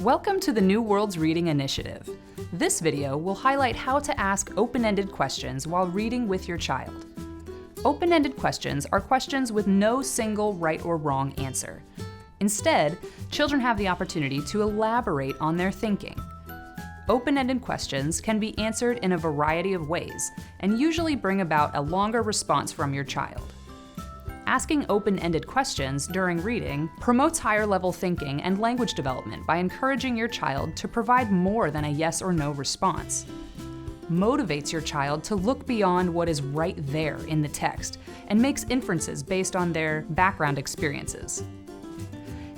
Welcome to the New Worlds Reading Initiative. This video will highlight how to ask open-ended questions while reading with your child. Open-ended questions are questions with no single right or wrong answer. Instead, children have the opportunity to elaborate on their thinking. Open-ended questions can be answered in a variety of ways and usually bring about a longer response from your child. Asking open-ended questions during reading promotes higher-level thinking and language development by encouraging your child to provide more than a yes or no response. Motivates your child to look beyond what is right there in the text and makes inferences based on their background experiences.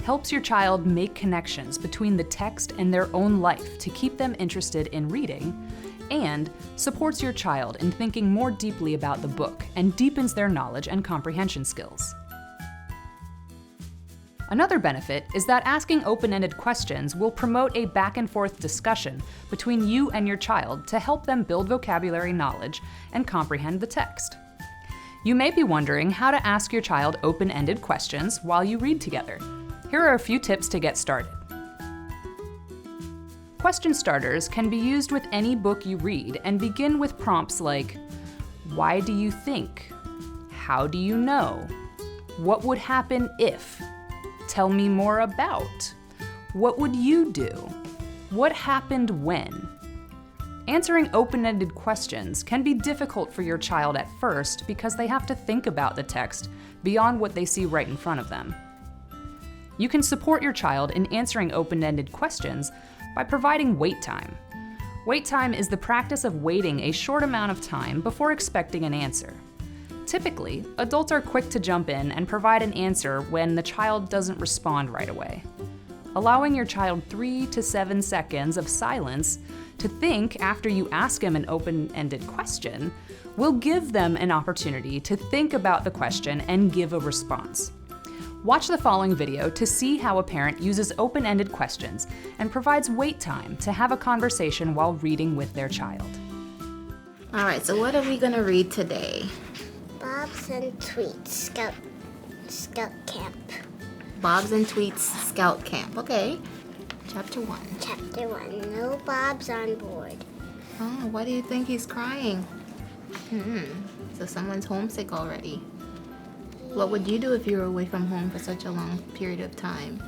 Helps your child make connections between the text and their own life to keep them interested in reading, and supports your child in thinking more deeply about the book and deepens their knowledge and comprehension skills. Another benefit is that asking open-ended questions will promote a back-and-forth discussion between you and your child to help them build vocabulary knowledge and comprehend the text. You may be wondering how to ask your child open-ended questions while you read together. Here are a few tips to get started. Question starters can be used with any book you read and begin with prompts like, "Why do you think? How do you know? What would happen if? Tell me more about. What would you do? What happened when?" Answering open-ended questions can be difficult for your child at first because they have to think about the text beyond what they see right in front of them. You can support your child in answering open-ended questions by providing wait time. Wait time is the practice of waiting a short amount of time before expecting an answer. Typically, adults are quick to jump in and provide an answer when the child doesn't respond right away. Allowing your child 3 to 7 seconds of silence to think after you ask them an open-ended question will give them an opportunity to think about the question and give a response. Watch the following video to see how a parent uses open-ended questions and provides wait time to have a conversation while reading with their child. All right, so what are we gonna read today? Bob's and Tweets Scout Camp. Bob's and Tweets Scout Camp. Okay. Chapter 1. Chapter 1. No Bob's on board. Oh, why do you think he's crying? So someone's homesick already. What would you do if you were away from home for such a long period of time?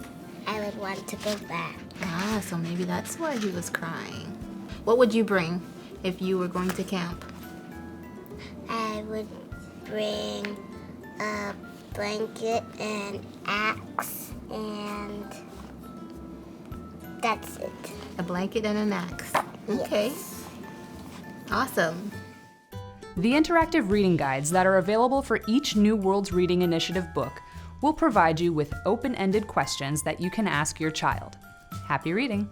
I would want to go back. Ah, so maybe that's why he was crying. What would you bring if you were going to camp? I would bring a blanket and axe, and that's it. A blanket and an axe. Okay. Yes. Awesome. The interactive reading guides that are available for each New Worlds Reading Initiative book will provide you with open-ended questions that you can ask your child. Happy reading!